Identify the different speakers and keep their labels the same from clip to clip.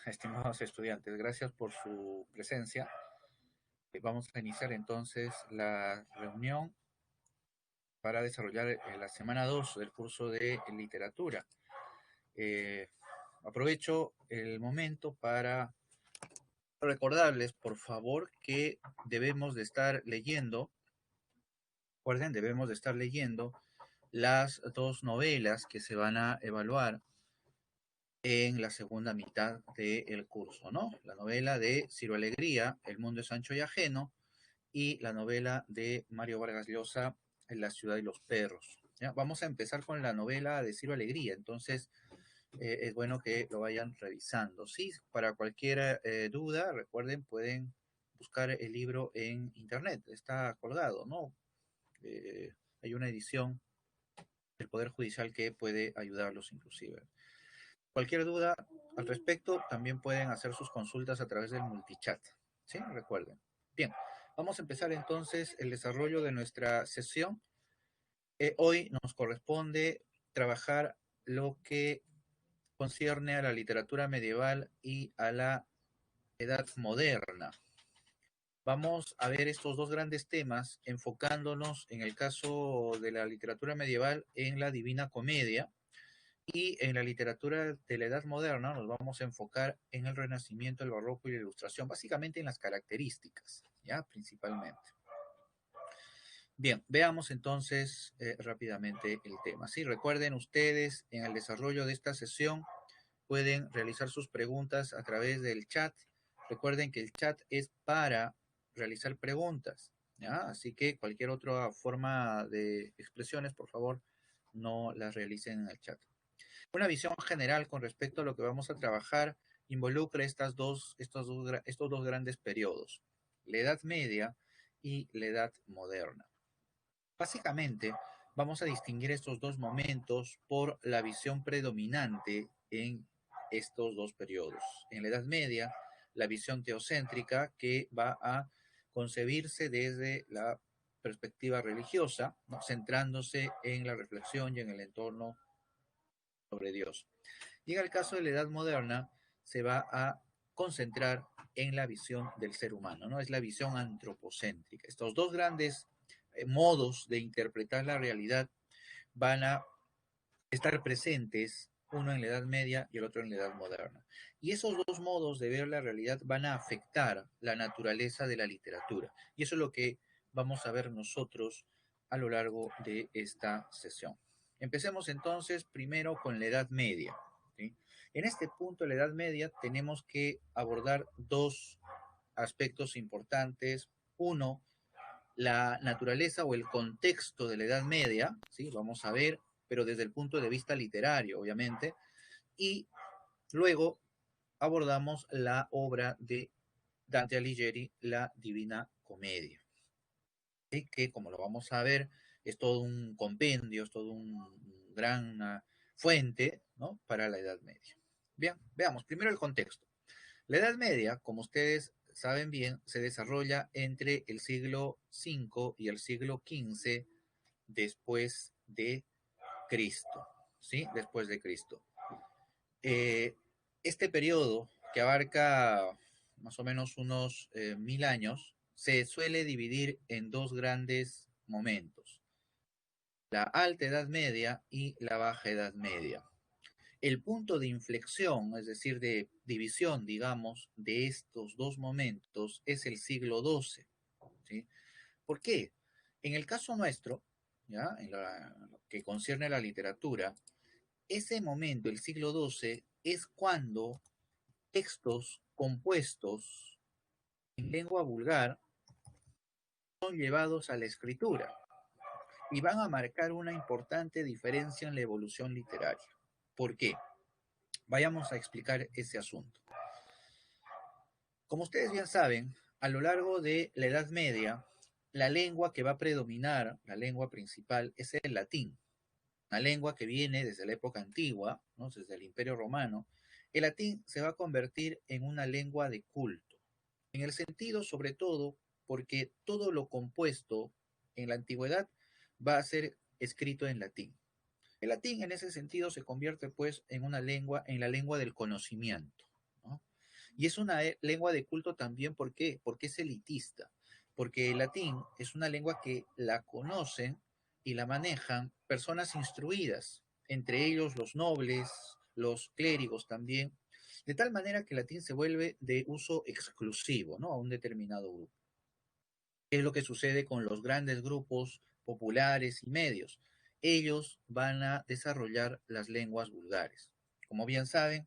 Speaker 1: estimados estudiantes, gracias por su presencia. Vamos a iniciar entonces la reunión para desarrollar la semana 2 del curso de literatura. Eh, Aprovecho el momento para recordarles, por favor, que debemos de estar leyendo, recuerden, debemos de estar leyendo las dos novelas que se van a evaluar en la segunda mitad del curso, ¿no? La novela de Ciro Alegría, El mundo es ancho y ajeno, y la novela de Mario Vargas Llosa, La ciudad y los perros. ¿Ya? Vamos a empezar con la novela de Ciro Alegría, entonces es bueno que lo vayan revisando. Sí, para cualquier duda, recuerden, pueden buscar el libro en internet, está colgado, ¿no? Eh, Hay una edición del Poder Judicial que puede ayudarlos inclusive. Cualquier duda al respecto, también pueden hacer sus consultas a través del multichat. ¿Sí? Recuerden. Bien, vamos a empezar entonces el desarrollo de nuestra sesión. Hoy nos corresponde trabajar lo que concierne a la literatura medieval y a la edad moderna. Vamos a ver estos dos grandes temas enfocándonos en el caso de la literatura medieval en la Divina Comedia. Y en la literatura de la Edad Moderna nos vamos a enfocar en el Renacimiento, el Barroco y la Ilustración, básicamente en las características, ¿ya? Principalmente. Bien, veamos entonces rápidamente el tema. Sí, recuerden ustedes, en el desarrollo de esta sesión pueden realizar sus preguntas a través del chat. Recuerden que el chat es para realizar preguntas, ¿ya? Así que cualquier otra forma de expresiones, por favor, no las realicen en el chat. Una visión general con respecto a lo que vamos a trabajar involucra estos dos grandes periodos, la Edad Media y la Edad Moderna. Básicamente, vamos a distinguir estos dos momentos por la visión predominante en estos dos periodos. En la Edad Media, la visión teocéntrica que va a concebirse desde la perspectiva religiosa, ¿no? Centrándose en la reflexión y en el entorno sobre Dios. Y en el caso de la Edad Moderna, se va a concentrar en la visión del ser humano, ¿no? Es la visión antropocéntrica. Estos dos grandes modos de interpretar la realidad van a estar presentes, uno en la Edad Media y el otro en la Edad Moderna. Y esos dos modos de ver la realidad van a afectar la naturaleza de la literatura. Y eso es lo que vamos a ver nosotros a lo largo de esta sesión. Empecemos entonces primero con la Edad Media. ¿Sí? En este punto de la Edad Media tenemos que abordar dos aspectos importantes. Uno, la naturaleza o el contexto de la Edad Media, ¿sí? Vamos a ver, pero desde el punto de vista literario, obviamente, y luego abordamos la obra de Dante Alighieri, La Divina Comedia, ¿sí? Que como lo vamos a ver, es todo un compendio, es todo un gran fuente, ¿no? Para la Edad Media. Bien, veamos primero el contexto. La Edad Media, como ustedes saben bien, se desarrolla entre el siglo V y el siglo XV después de Cristo, ¿sí? Después de Cristo. Eh, este periodo, que abarca más o menos unos 1000 años, se suele dividir en dos grandes momentos, la Alta Edad Media y la Baja Edad Media. El punto de inflexión, es decir, de división, digamos, de estos dos momentos es el siglo XII. ¿Sí? ¿Por qué? En el caso nuestro, ¿ya? Lo que concierne a la literatura, ese momento, el siglo XII, es cuando textos compuestos en lengua vulgar son llevados a la escritura y van a marcar una importante diferencia en la evolución literaria. ¿Por qué? Vayamos a explicar ese asunto. Como ustedes bien saben, a lo largo de la Edad Media, la lengua que va a predominar, la lengua principal, es el latín, una lengua que viene desde la época antigua, ¿no? Desde el Imperio Romano. El latín se va a convertir en una lengua de culto, en el sentido sobre todo porque todo lo compuesto en la antigüedad va a ser escrito en latín. El latín en ese sentido se convierte pues en una lengua, en la lengua del conocimiento, ¿no? Y es una lengua de culto también, ¿por qué? Porque es elitista, porque el latín es una lengua que la conocen y la manejan personas instruidas, entre ellos los nobles, los clérigos también, de tal manera que el latín se vuelve de uso exclusivo, ¿no? A un determinado grupo. ¿Qué es lo que sucede con los grandes grupos populares y medios? Ellos van a desarrollar las lenguas vulgares. Como bien saben,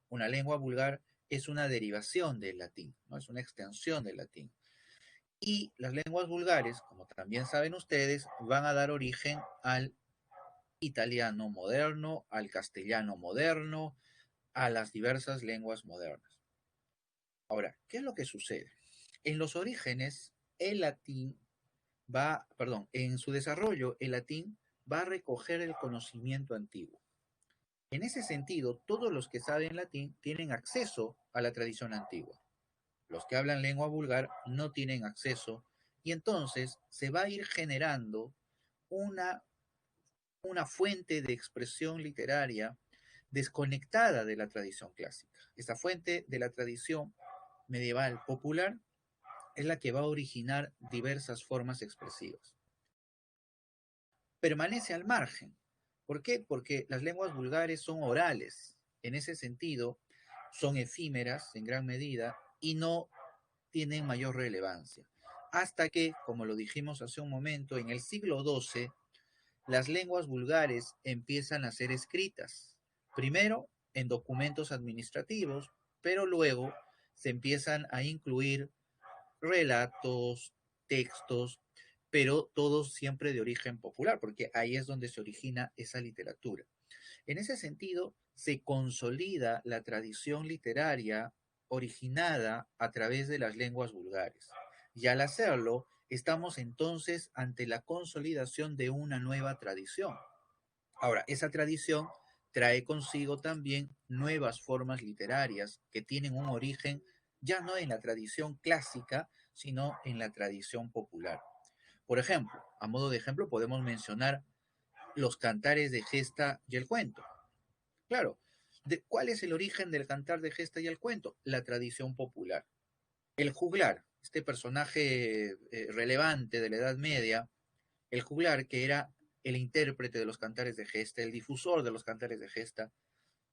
Speaker 1: una lengua vulgar es una derivación del latín, ¿no? Es una extensión del latín. Y las lenguas vulgares, como también saben ustedes, van a dar origen al italiano moderno, al castellano moderno, a las diversas lenguas modernas. Ahora, ¿qué es lo que sucede? En los orígenes, el latín en su desarrollo, el latín va a recoger el conocimiento antiguo. En ese sentido, todos los que saben latín tienen acceso a la tradición antigua. Los que hablan lengua vulgar no tienen acceso y entonces se va a ir generando una, una fuente de expresión literaria desconectada de la tradición clásica. Esta fuente de la tradición medieval popular es la que va a originar diversas formas expresivas. Permanece al margen. ¿Por qué? Porque las lenguas vulgares son orales. En ese sentido, son efímeras en gran medida y no tienen mayor relevancia. Hasta que, como lo dijimos hace un momento, en el siglo XII, las lenguas vulgares empiezan a ser escritas. Primero en documentos administrativos, pero luego se empiezan a incluir relatos, textos, pero todos siempre de origen popular, porque ahí es donde se origina esa literatura. En ese sentido, se consolida la tradición literaria originada a través de las lenguas vulgares. Y al hacerlo, estamos entonces ante la consolidación de una nueva tradición. Ahora, esa tradición trae consigo también nuevas formas literarias que tienen un origen ya no en la tradición clásica, sino en la tradición popular. Por ejemplo, a modo de ejemplo, podemos mencionar los cantares de gesta y el cuento. Claro, ¿cuál es el origen del cantar de gesta y el cuento? La tradición popular. El juglar, este personaje relevante de la Edad Media, el juglar que era el intérprete de los cantares de gesta, el difusor de los cantares de gesta,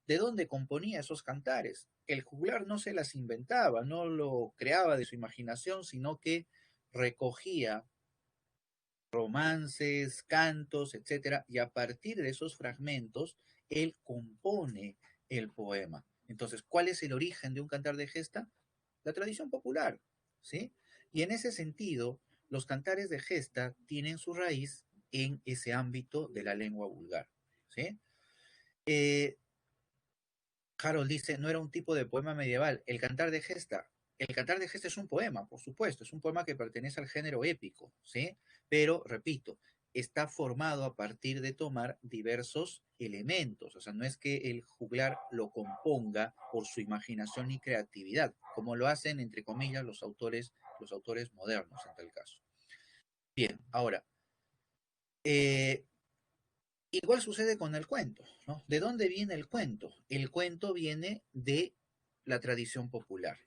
Speaker 1: ¿de dónde componía esos cantares? El juglar no se las inventaba, no lo creaba de su imaginación, sino que recogía romances, cantos, etcétera, y a partir de esos fragmentos, él compone el poema. Entonces, ¿cuál es el origen de un cantar de gesta? La tradición popular, ¿sí? Y en ese sentido, los cantares de gesta tienen su raíz en ese ámbito de la lengua vulgar, ¿sí? Eh, Harold dice, no era un tipo de poema medieval. El cantar de gesta es un poema, por supuesto, es un poema que pertenece al género épico, ¿sí? Pero, repito, está formado a partir de tomar diversos elementos, o sea, no es que el juglar lo componga por su imaginación y creatividad, como lo hacen, entre comillas, los autores modernos en tal caso. Bien, ahora, eh, igual sucede con el cuento, ¿no? ¿De dónde viene el cuento? El cuento viene de la tradición popular.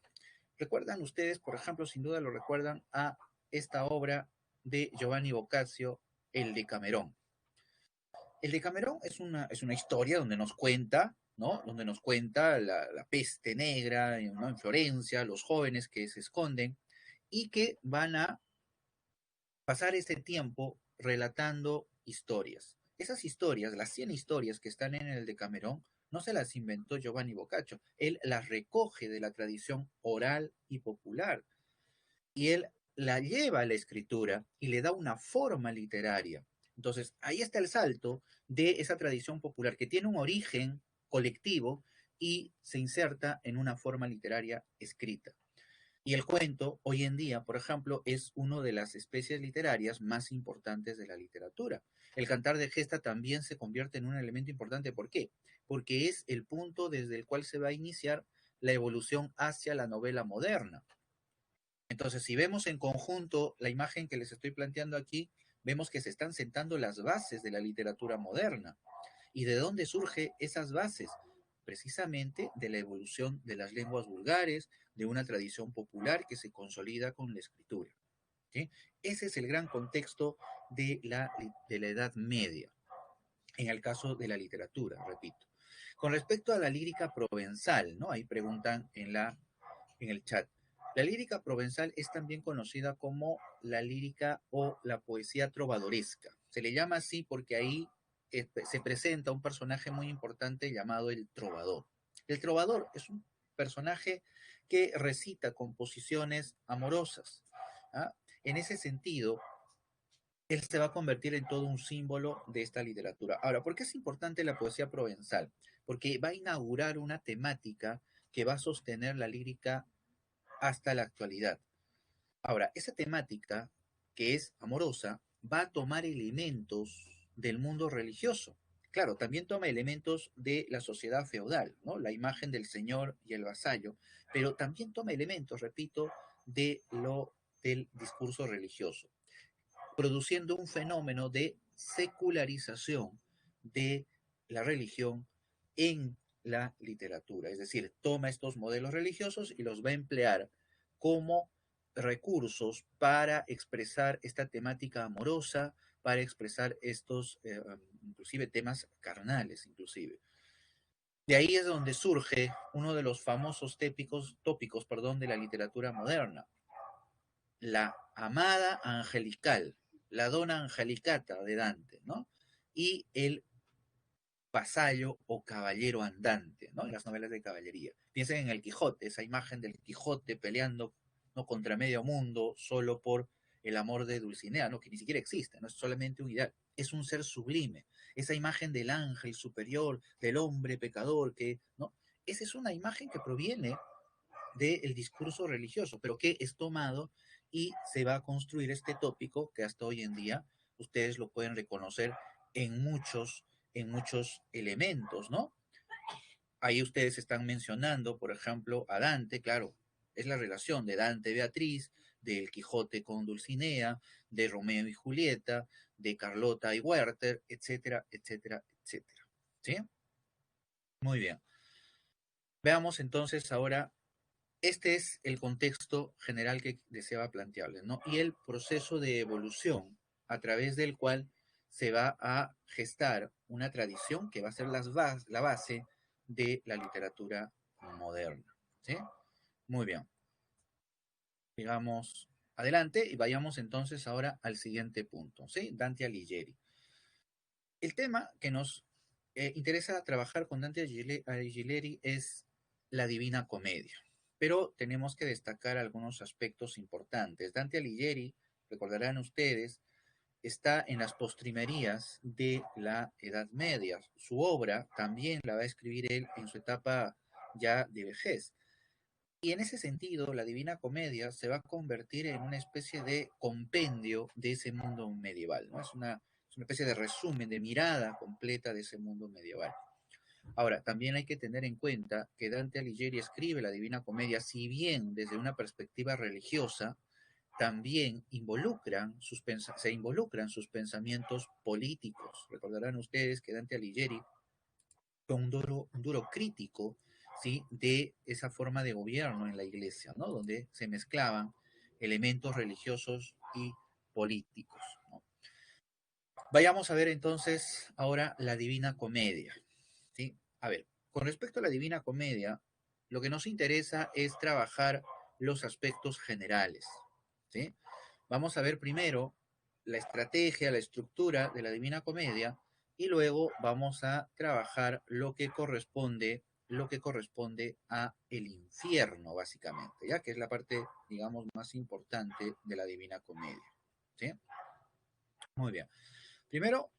Speaker 1: ¿Recuerdan ustedes, por ejemplo, sin duda lo recuerdan a esta obra de Giovanni Boccaccio, El Decamerón? El Decamerón es una historia donde nos cuenta, ¿no? Donde nos cuenta la peste negra, ¿no? En Florencia, los jóvenes que se esconden y que van a pasar este tiempo relatando historias. Esas historias, las 100 historias que están en el Decamerón, no se las inventó Giovanni Boccaccio, él las recoge de la tradición oral y popular y él la lleva a la escritura y le da una forma literaria. Entonces, ahí está el salto de esa tradición popular que tiene un origen colectivo y se inserta en una forma literaria escrita. Y el cuento, hoy en día, por ejemplo, es una de las especies literarias más importantes de la literatura. El cantar de gesta también se convierte en un elemento importante. ¿Por qué? Porque es el punto desde el cual se va a iniciar la evolución hacia la novela moderna. Entonces, si vemos en conjunto la imagen que les estoy planteando aquí, vemos que se están sentando las bases de la literatura moderna. ¿Y de dónde surgen esas bases? precisamente de la evolución de las lenguas vulgares, de una tradición popular que se consolida con la escritura. ¿Sí? Ese es el gran contexto de la Edad Media, en el caso de la literatura, repito. Con respecto a la lírica provenzal, ¿no? Ahí preguntan en el chat. La lírica provenzal es también conocida como la lírica o la poesía trovadoresca. Se le llama así porque ahí se presenta un personaje muy importante llamado el trovador. El trovador es un personaje que recita composiciones amorosas. ¿Ah? En ese sentido, él se va a convertir en todo un símbolo de esta literatura. Ahora, ¿por qué es importante la poesía provenzal? Porque va a inaugurar una temática que va a sostener la lírica hasta la actualidad. Ahora, esa temática, que es amorosa, va a tomar elementos del mundo religioso. Claro, también toma elementos de la sociedad feudal, ¿no? La imagen del señor y el vasallo, pero también toma elementos, repito, del discurso religioso, produciendo un fenómeno de secularización de la religión en la literatura. Es decir, toma estos modelos religiosos y los va a emplear como recursos para expresar esta temática amorosa, para expresar estos, inclusive temas carnales, inclusive. De ahí es donde surge uno de los famosos tópicos, de la literatura moderna, la amada angelical, la dona angelicata de Dante, ¿no? Y el vasallo o caballero andante, ¿no? En las novelas de caballería. Piensen en el Quijote, esa imagen del Quijote peleando, ¿no?, contra medio mundo solo por el amor de Dulcinea, ¿no?, que ni siquiera existe, no es solamente un ideal, es un ser sublime. Esa imagen del ángel superior, del hombre pecador, ¿no? Esa es una imagen que proviene del discurso religioso, pero que es tomado y se va a construir este tópico que hasta hoy en día ustedes lo pueden reconocer en muchos elementos, ¿no? Ahí ustedes están mencionando, por ejemplo, a Dante, claro, es la relación de Dante y Beatriz, del Quijote con Dulcinea, de Romeo y Julieta, de Carlota y Werther, etcétera, etcétera, etcétera. ¿Sí? Muy bien. Veamos entonces ahora, este es el contexto general que deseaba plantearles, ¿no? Y el proceso de evolución a través del cual se va a gestar una tradición que va a ser la base de la literatura moderna, ¿sí? Muy bien. Sigamos adelante y vayamos entonces ahora al siguiente punto, ¿sí? Dante Alighieri. El tema que nos interesa trabajar con Dante Alighieri es la Divina Comedia, pero tenemos que destacar algunos aspectos importantes. Dante Alighieri, recordarán ustedes, está en las postrimerías de la Edad Media. Su obra también la va a escribir él en su etapa ya de vejez. Y en ese sentido, la Divina Comedia se va a convertir en una especie de compendio de ese mundo medieval, ¿no? Es una especie de resumen, de mirada completa de ese mundo medieval. Ahora, también hay que tener en cuenta que Dante Alighieri escribe la Divina Comedia, si bien desde una perspectiva religiosa, también se involucran sus pensamientos políticos. Recordarán ustedes que Dante Alighieri fue un duro crítico, ¿sí?, de esa forma de gobierno en la iglesia, ¿no?, donde se mezclaban elementos religiosos y políticos, ¿no? Vayamos a ver entonces ahora la Divina Comedia, ¿sí? A ver, con respecto a la Divina Comedia, lo que nos interesa es trabajar los aspectos generales, ¿sí? Vamos a ver primero la estrategia, la estructura de la Divina Comedia y luego vamos a trabajar lo que corresponde a el infierno, básicamente, ya que es la parte, digamos, más importante de la Divina Comedia, ¿sí? Muy bien. Primero,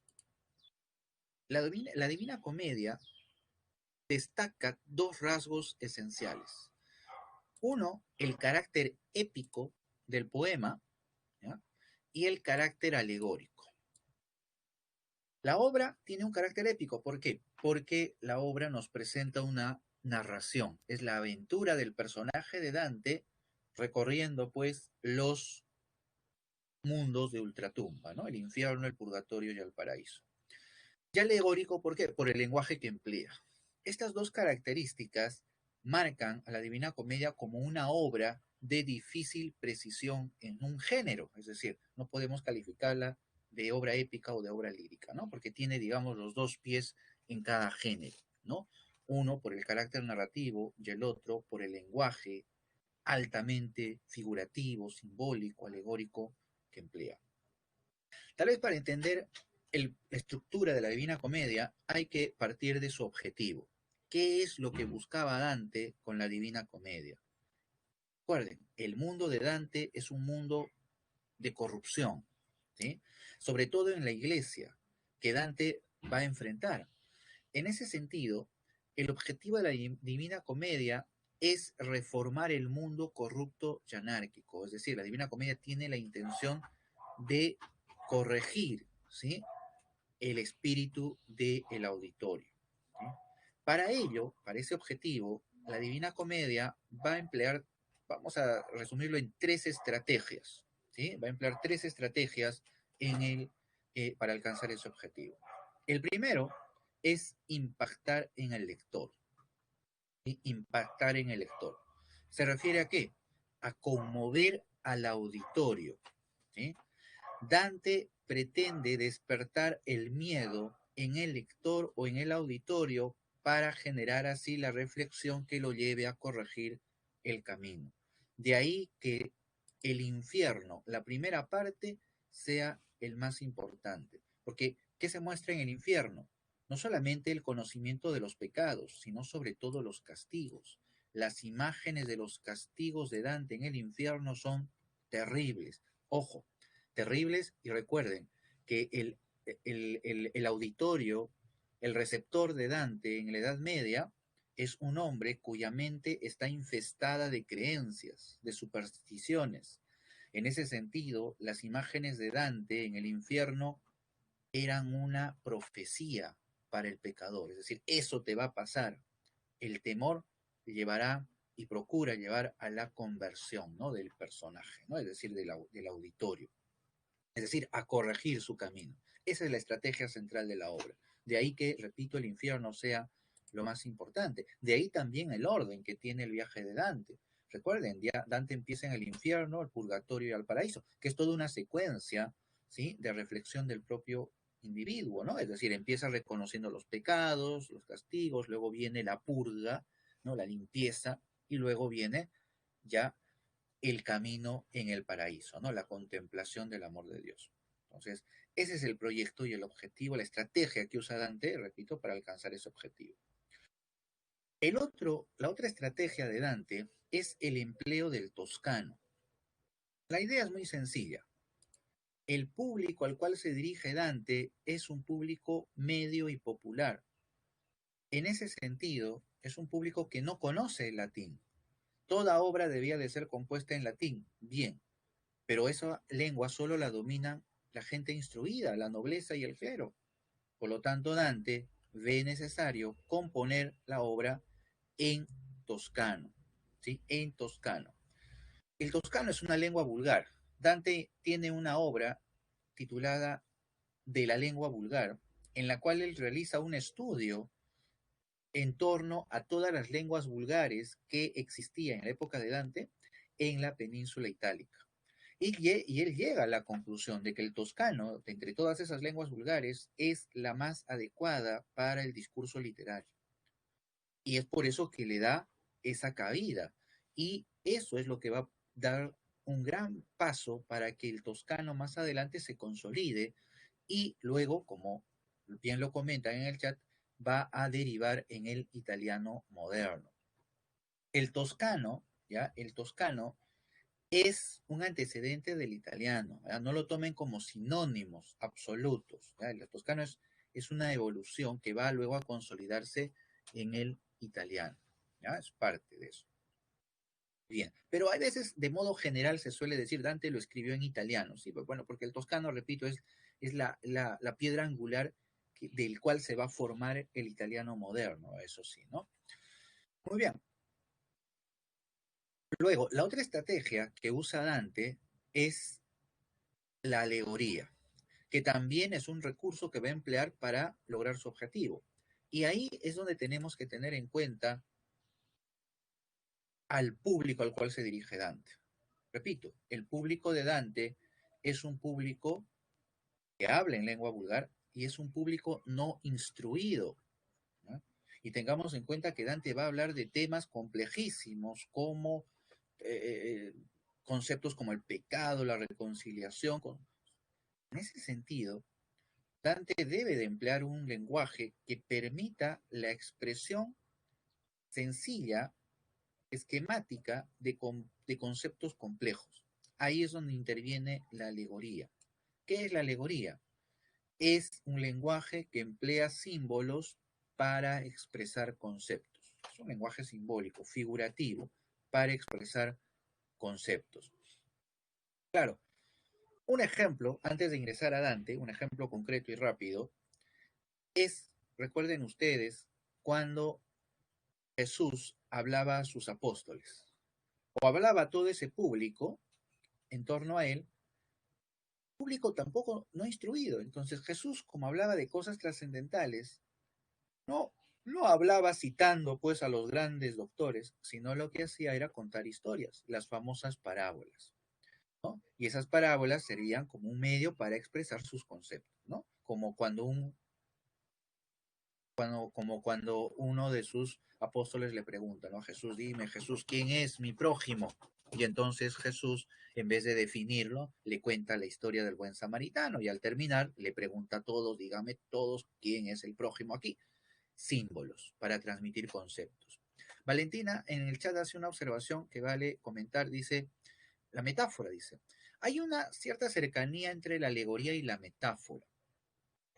Speaker 1: la Divina Comedia destaca dos rasgos esenciales. Uno, el carácter épico del poema, ¿ya?, y el carácter alegórico. La obra tiene un carácter épico. ¿Por qué? Porque la obra nos presenta una narración. Es la aventura del personaje de Dante recorriendo, pues, los mundos de ultratumba, ¿no? El infierno, el purgatorio y el paraíso. Y alegórico, ¿por qué? Por el lenguaje que emplea. Estas dos características marcan a la Divina Comedia como una obra de difícil precisión en un género, es decir, no podemos calificarla de obra épica o de obra lírica, ¿no? Porque tiene, digamos, los dos pies en cada género, ¿no? Uno por el carácter narrativo y el otro por el lenguaje altamente figurativo, simbólico, alegórico que emplea. Tal vez para entender la estructura de la Divina Comedia hay que partir de su objetivo. ¿Qué es lo que buscaba Dante con la Divina Comedia? Recuerden, el mundo de Dante es un mundo de corrupción, ¿sí? Sobre todo en la iglesia, que Dante va a enfrentar. En ese sentido, el objetivo de la Divina Comedia es reformar el mundo corrupto y anárquico. Es decir, la Divina Comedia tiene la intención de corregir, ¿sí?, el espíritu del auditorio, ¿sí? Para ello, para ese objetivo, la Divina Comedia va a emplear, vamos a resumirlo en tres estrategias, ¿sí? Va a emplear tres estrategias para alcanzar ese objetivo. El primero es impactar en el lector, ¿sí? Impactar en el lector. ¿Se refiere a qué? A conmover al auditorio, ¿sí? Dante pretende despertar el miedo en el lector o en el auditorio para generar así la reflexión que lo lleve a corregir el camino. De ahí que el infierno, la primera parte, sea el más importante. Porque, ¿qué se muestra en el infierno? No solamente el conocimiento de los pecados, sino sobre todo los castigos. Las imágenes de los castigos de Dante en el infierno son terribles. Ojo, terribles, y recuerden que el auditorio, el receptor de Dante en la Edad Media, es un hombre cuya mente está infestada de creencias, de supersticiones. En ese sentido, las imágenes de Dante en el infierno eran una profecía para el pecador, es decir, eso te va a pasar. El temor te llevará y procura llevar a la conversión, ¿no?, del personaje, ¿no?, es decir, del auditorio, es decir, a corregir su camino. Esa es la estrategia central de la obra. De ahí que, repito, el infierno sea lo más importante. De ahí también el orden que tiene el viaje de Dante. Recuerden, Dante empieza en el infierno, el purgatorio y el paraíso, que es toda una secuencia, ¿sí?, de reflexión del propio individuo, ¿no? Es decir, empieza reconociendo los pecados, los castigos, luego viene la purga, ¿no?, la limpieza, y luego viene ya el camino en el paraíso, ¿no?, la contemplación del amor de Dios. Entonces, ese es el proyecto y el objetivo, la estrategia que usa Dante, repito, para alcanzar ese objetivo. La otra estrategia de Dante es el empleo del toscano. La idea es muy sencilla. El público al cual se dirige Dante es un público medio y popular. En ese sentido, es un público que no conoce el latín. Toda obra debía de ser compuesta en latín, bien, pero esa lengua solo la dominan la gente instruida, la nobleza y el clero. Por lo tanto, Dante ve necesario componer la obra en toscano, ¿sí?, en toscano. El toscano es una lengua vulgar. Dante tiene una obra titulada De la lengua vulgar, en la cual él realiza un estudio en torno a todas las lenguas vulgares que existían en la época de Dante en la península itálica. Y él llega a la conclusión de que el toscano, de entre todas esas lenguas vulgares, es la más adecuada para el discurso literario. Y es por eso que le da esa cabida. Y eso es lo que va a dar un gran paso para que el toscano más adelante se consolide y luego, como bien lo comentan en el chat, va a derivar en el italiano moderno. El toscano, ¿ya? El toscano es un antecedente del italiano, ¿verdad? No lo tomen como sinónimos absolutos, ¿ya? El toscano es una evolución que va luego a consolidarse en el italiano, ¿ya? Es parte de eso. Bien, pero a veces de modo general se suele decir Dante lo escribió en italiano, ¿sí? Bueno, porque el toscano, repito, es la piedra angular del cual se va a formar el italiano moderno, eso sí, ¿no? Muy bien. Luego, la otra estrategia que usa Dante es la alegoría, que también es un recurso que va a emplear para lograr su objetivo. Y ahí es donde tenemos que tener en cuenta al público al cual se dirige Dante. Repito, el público de Dante es un público que habla en lengua vulgar y es un público no instruido, ¿no? Y tengamos en cuenta que Dante va a hablar de temas complejísimos como conceptos como el pecado, la reconciliación. En ese sentido, Dante debe de emplear un lenguaje que permita la expresión sencilla, esquemática de conceptos complejos. Ahí es donde interviene la alegoría. ¿Qué es la alegoría? Es un lenguaje que emplea símbolos para expresar conceptos. Es un lenguaje simbólico, figurativo, para expresar conceptos. Claro, un ejemplo, antes de ingresar a Dante, un ejemplo concreto y rápido, es, recuerden ustedes, cuando Jesús hablaba a sus apóstoles, o hablaba a todo ese público en torno a él, público tampoco no instruido. Entonces Jesús, como hablaba de cosas trascendentales, no, no hablaba citando pues a los grandes doctores, sino lo que hacía era contar historias, las famosas parábolas, ¿no? Y esas parábolas servían como un medio para expresar sus conceptos, ¿no? Como cuando uno de sus apóstoles le pregunta, ¿no? Jesús, dime, Jesús, ¿quién es mi prójimo? Y entonces Jesús, en vez de definirlo, le cuenta la historia del buen samaritano y al terminar le pregunta a todos, dígame todos, ¿quién es el prójimo aquí? Símbolos para transmitir conceptos. Valentina en el chat hace una observación que vale comentar, dice, la metáfora, dice, hay una cierta cercanía entre la alegoría y la metáfora,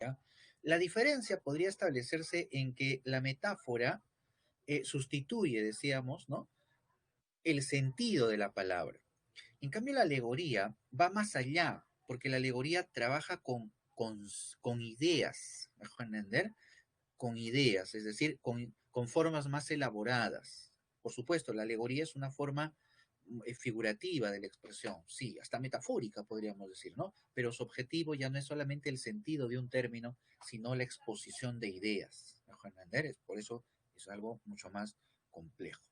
Speaker 1: ¿ya? La diferencia podría establecerse en que la metáfora sustituye, decíamos, ¿no? El sentido de la palabra. En cambio, la alegoría va más allá, porque la alegoría trabaja con ideas, mejor entender, con ideas, es decir, con formas más elaboradas. Por supuesto, la alegoría es una forma figurativa de la expresión, sí, hasta metafórica podríamos decir, ¿no? Pero su objetivo ya no es solamente el sentido de un término, sino la exposición de ideas, mejor entender, por eso es algo mucho más complejo.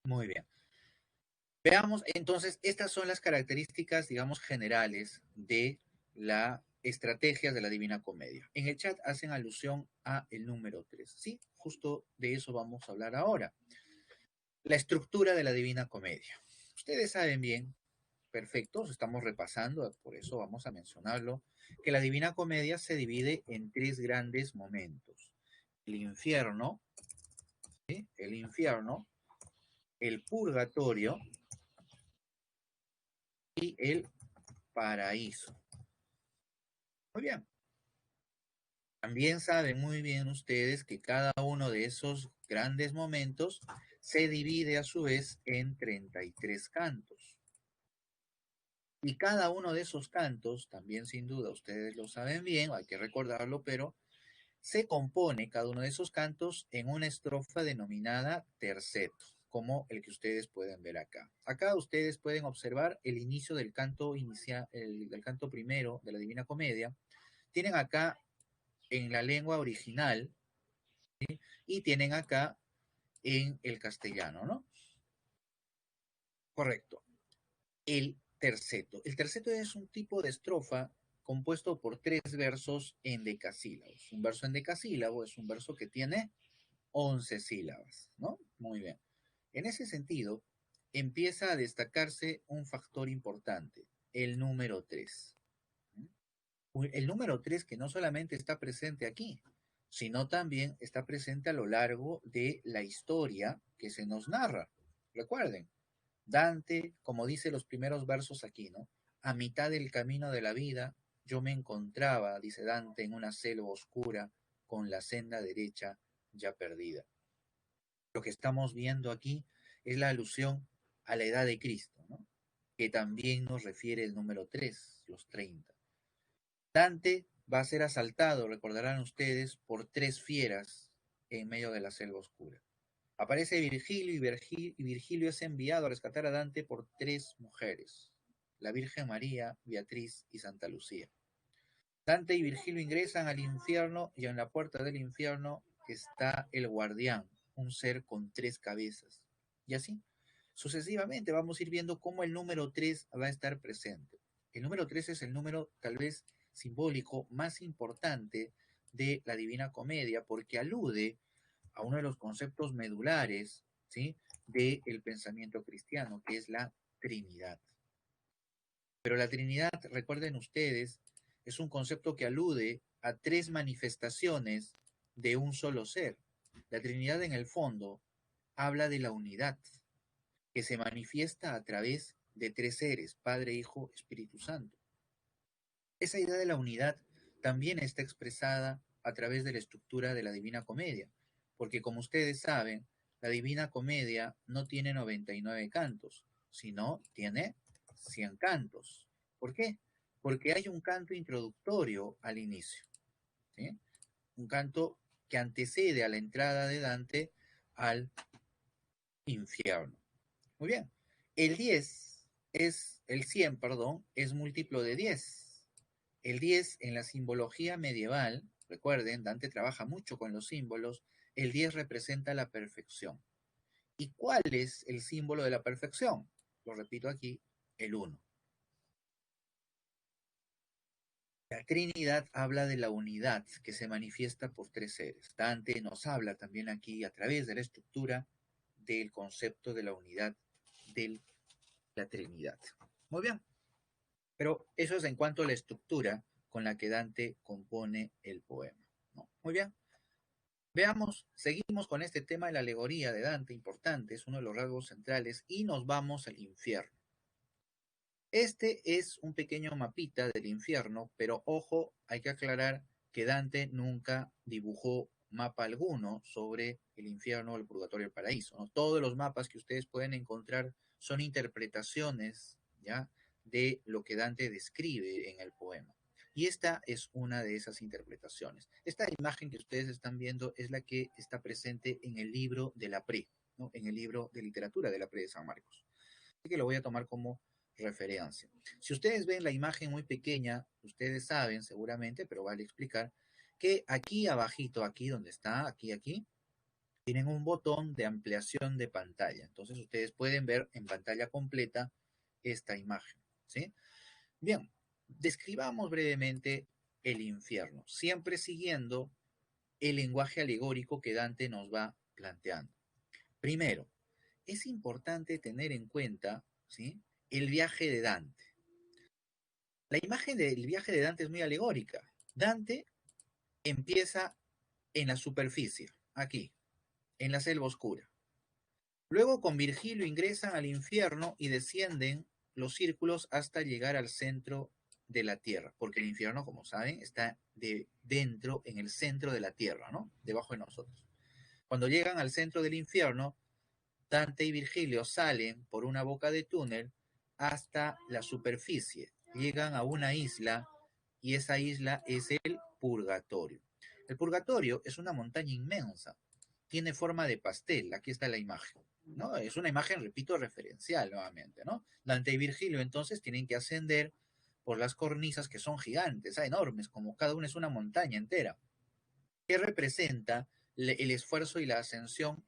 Speaker 1: Muy bien. Veamos, entonces, estas son las características, digamos, generales de la estrategia de la Divina Comedia. En el chat hacen alusión a el número 3, ¿sí? Justo de eso vamos a hablar ahora. La estructura de la Divina Comedia. Ustedes saben bien, perfectos, estamos repasando, por eso vamos a mencionarlo, que la Divina Comedia se divide en tres grandes momentos. El infierno, ¿sí? El infierno, el purgatorio y el paraíso. Muy bien. También saben muy bien ustedes que cada uno de esos grandes momentos se divide a su vez en 33 cantos. Y cada uno de esos cantos, también sin duda ustedes lo saben bien, hay que recordarlo, pero se compone cada uno de esos cantos en una estrofa denominada terceto, como el que ustedes pueden ver acá. Acá ustedes pueden observar el inicio del canto inicial, del canto primero de la Divina Comedia. Tienen acá en la lengua original, ¿sí? Y tienen acá en el castellano, ¿no? Correcto. El terceto. El terceto es un tipo de estrofa compuesto por tres versos en decasílabos. Un verso en decasílabo es un verso que tiene 11 sílabas, ¿no? Muy bien. En ese sentido, empieza a destacarse un factor importante, el número 3. El número 3 que no solamente está presente aquí, sino también está presente a lo largo de la historia que se nos narra. Recuerden, Dante, como dice los primeros versos aquí, ¿no? A mitad del camino de la vida, yo me encontraba, dice Dante, en una selva oscura, con la senda derecha ya perdida. Lo que estamos viendo aquí es la alusión a la edad de Cristo, ¿no? Que también nos refiere el número 3, los 30. Dante va a ser asaltado, recordarán ustedes, por tres fieras en medio de la selva oscura. Aparece Virgilio y Virgilio es enviado a rescatar a Dante por tres mujeres, la Virgen María, Beatriz y Santa Lucía. Dante y Virgilio ingresan al infierno y en la puerta del infierno está el guardián, un ser con 3 cabezas. Y así, sucesivamente vamos a ir viendo cómo el número 3 va a estar presente. El número 3 es el número tal vez simbólico más importante de la Divina Comedia porque alude a uno de los conceptos medulares, ¿sí?, del pensamiento cristiano, que es la Trinidad. Pero la Trinidad, recuerden ustedes, es un concepto que alude a 3 manifestaciones de un solo ser. La Trinidad en el fondo habla de la unidad que se manifiesta a través de 3 seres, Padre, Hijo, Espíritu Santo. Esa idea de la unidad también está expresada a través de la estructura de la Divina Comedia, porque como ustedes saben, la Divina Comedia no tiene 99 cantos, sino tiene 100 cantos. ¿Por qué? Porque hay un canto introductorio al inicio, ¿sí? Un canto que antecede a la entrada de Dante al infierno. Muy bien. El 100, perdón, es múltiplo de 10. El 10 en la simbología medieval, recuerden, Dante trabaja mucho con los símbolos, el 10 representa la perfección. ¿Y cuál es el símbolo de la perfección? Lo repito aquí, el 1. La Trinidad habla de la unidad que se manifiesta por 3 seres. Dante nos habla también aquí a través de la estructura del concepto de la unidad de la Trinidad. Muy bien. Pero eso es en cuanto a la estructura con la que Dante compone el poema, ¿no? Muy bien. Veamos, seguimos con este tema de la alegoría de Dante, importante, es uno de los rasgos centrales, y nos vamos al infierno. Este es un pequeño mapita del infierno, pero ojo, hay que aclarar que Dante nunca dibujó mapa alguno sobre el infierno, el purgatorio y el paraíso, ¿no? Todos los mapas que ustedes pueden encontrar son interpretaciones, ¿ya?, de lo que Dante describe en el poema. Y esta es una de esas interpretaciones. Esta imagen que ustedes están viendo es la que está presente en el libro de la Pre, ¿no?, en el libro de literatura de la Pre de San Marcos. Así que lo voy a tomar como referencia. Si ustedes ven la imagen muy pequeña, ustedes saben seguramente, pero vale explicar, que aquí abajito, aquí donde está, aquí, tienen un botón de ampliación de pantalla. Entonces ustedes pueden ver en pantalla completa esta imagen, ¿sí? Bien, describamos brevemente el infierno, siempre siguiendo el lenguaje alegórico que Dante nos va planteando. Primero, es importante tener en cuenta, ¿sí?, el viaje de Dante. La imagen del viaje de Dante es muy alegórica. Dante empieza en la superficie, aquí, en la selva oscura. Luego con Virgilio ingresan al infierno y descienden los círculos hasta llegar al centro de la tierra, porque el infierno, como saben, está dentro, en el centro de la tierra, ¿no?, debajo de nosotros. Cuando llegan al centro del infierno, Dante y Virgilio salen por una boca de túnel hasta la superficie. Llegan a una isla y esa isla es el Purgatorio. El Purgatorio es una montaña inmensa. Tiene forma de pastel. Aquí está la imagen, ¿no? Es una imagen, repito, referencial nuevamente, ¿no? Dante y Virgilio entonces tienen que ascender por las cornisas que son gigantes, enormes, como cada una es una montaña entera, que representa el esfuerzo y la ascensión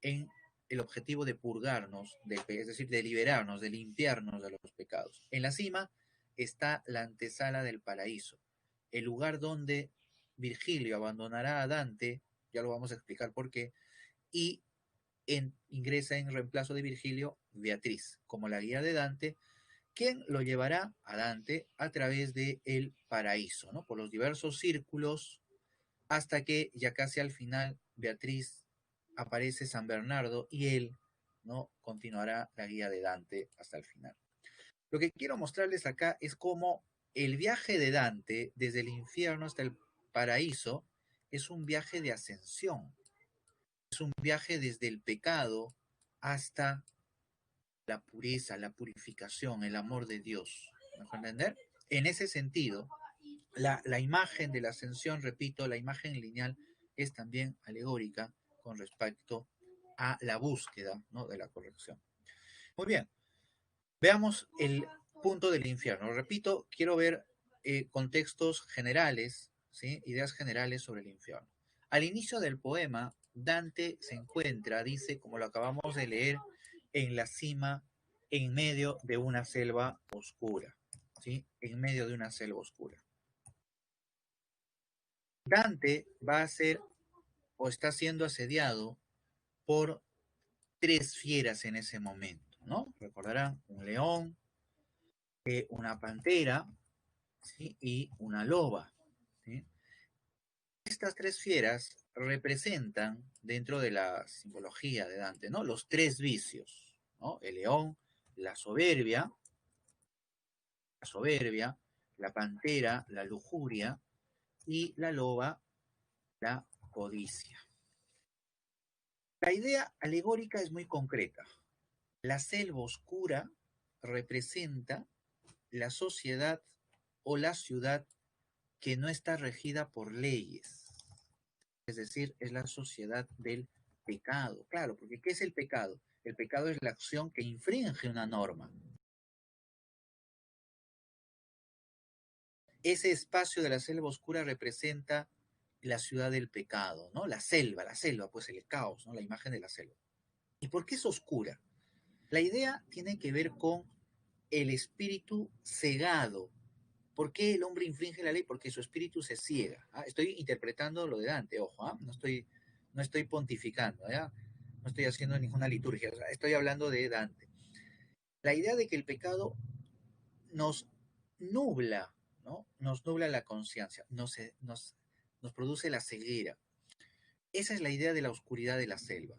Speaker 1: en el objetivo de purgarnos, es decir, de liberarnos, de limpiarnos de los pecados. En la cima está la antesala del paraíso, el lugar donde Virgilio abandonará a Dante, ya lo vamos a explicar por qué, y ingresa en reemplazo de Virgilio Beatriz, como la guía de Dante, quien lo llevará a Dante a través del paraíso, ¿no?, por los diversos círculos, hasta que ya casi al final Beatriz aparece San Bernardo y él, ¿no?, continuará la guía de Dante hasta el final. Lo que quiero mostrarles acá es cómo el viaje de Dante desde el infierno hasta el paraíso es un viaje de ascensión, es un viaje desde el pecado hasta la pureza, la purificación, el amor de Dios. ¿Me dejo entender? En ese sentido, la imagen de la ascensión, repito, la imagen lineal es también alegórica con respecto a la búsqueda, ¿no?, de la corrección. Muy bien, veamos el punto del infierno. Repito, quiero ver contextos generales, ¿sí? Ideas generales sobre el infierno. Al inicio del poema, Dante se encuentra, dice, como lo acabamos de leer, en la cima, en medio de una selva oscura, ¿sí? En medio de una selva oscura. Dante va a ser o está siendo asediado por tres fieras en ese momento, ¿no? Recordarán, un león, una pantera, ¿sí? Y una loba, ¿sí? Estas tres fieras representan, dentro de la simbología de Dante, ¿no? Los tres vicios, ¿no? El león, la soberbia, la pantera, la lujuria, y la loba, la codicia. La idea alegórica es muy concreta. La selva oscura representa la sociedad o la ciudad que no está regida por leyes. Es decir, es la sociedad del pecado. Claro, porque ¿qué es el pecado? El pecado es la acción que infringe una norma. Ese espacio de la selva oscura representa la ciudad del pecado, ¿no? La selva, pues el caos, ¿no? La imagen de la selva. ¿Y por qué es oscura? La idea tiene que ver con el espíritu cegado. ¿Por qué el hombre infringe la ley? Porque su espíritu se ciega. ¿Ah? Estoy interpretando lo de Dante, ojo, ¿ah? No estoy pontificando, ¿ya? No estoy haciendo ninguna liturgia, o sea, estoy hablando de Dante. La idea de que el pecado nos nubla, ¿no? Nos nubla la conciencia, nos produce la ceguera. Esa es la idea de la oscuridad de la selva.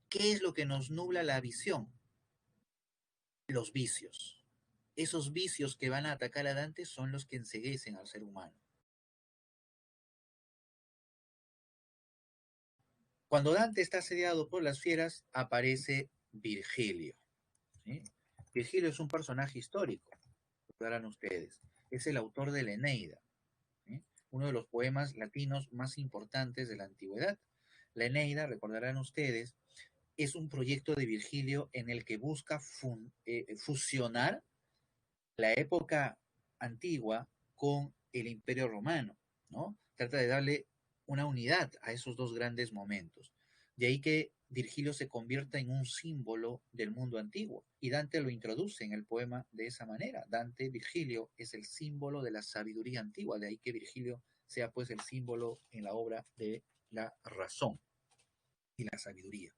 Speaker 1: ¿Qué es lo que nos nubla la visión? Los vicios. Esos vicios que van a atacar a Dante son los que enceguecen al ser humano. Cuando Dante está asediado por las fieras, aparece Virgilio, ¿sí? Virgilio es un personaje histórico, recordarán ustedes. Es el autor de la Eneida, ¿sí? Uno de los poemas latinos más importantes de la antigüedad. La Eneida, recordarán ustedes, es un proyecto de Virgilio en el que busca fusionar la época antigua con el Imperio Romano, ¿no? Trata de darle una unidad a esos dos grandes momentos. De ahí que Virgilio se convierta en un símbolo del mundo antiguo. Y Dante lo introduce en el poema de esa manera. Dante, Virgilio, es el símbolo de la sabiduría antigua. De ahí que Virgilio sea pues el símbolo en la obra de la razón y la sabiduría.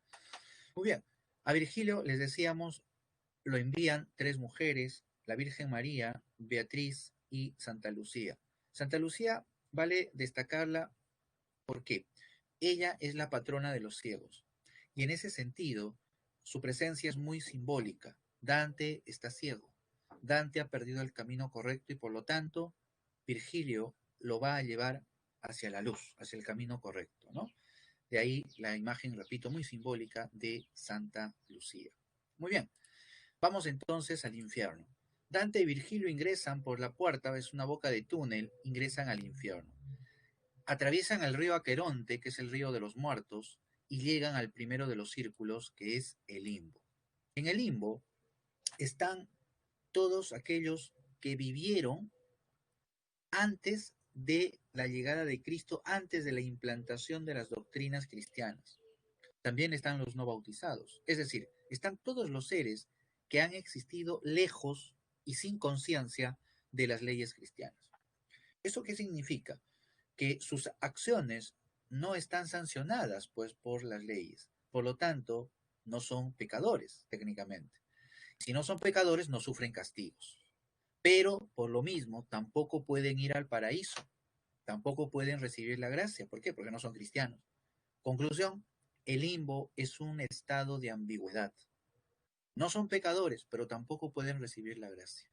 Speaker 1: Muy bien. A Virgilio, les decíamos, lo envían tres mujeres, la Virgen María, Beatriz y Santa Lucía. Santa Lucía vale destacarla porque ella es la patrona de los ciegos. Y en ese sentido, su presencia es muy simbólica. Dante está ciego. Dante ha perdido el camino correcto y por lo tanto, Virgilio lo va a llevar hacia la luz, hacia el camino correcto, ¿no? De ahí la imagen, repito, muy simbólica de Santa Lucía. Muy bien. Vamos entonces al infierno. Dante y Virgilio ingresan por la puerta, es una boca de túnel, ingresan al infierno. Atraviesan el río Aqueronte, que es el río de los muertos, y llegan al primero de los círculos, que es el limbo. En el limbo están todos aquellos que vivieron antes de la llegada de Cristo, antes de la implantación de las doctrinas cristianas. También están los no bautizados, es decir, están todos los seres que han existido lejos y sin conciencia de las leyes cristianas. ¿Eso qué significa? Que sus acciones no están sancionadas pues por las leyes, por lo tanto no son pecadores técnicamente. Si no son pecadores no sufren castigos, pero por lo mismo tampoco pueden ir al paraíso, tampoco pueden recibir la gracia. ¿Por qué? Porque no son cristianos. Conclusión, el limbo es un estado de ambigüedad. No son pecadores, pero tampoco pueden recibir la gracia.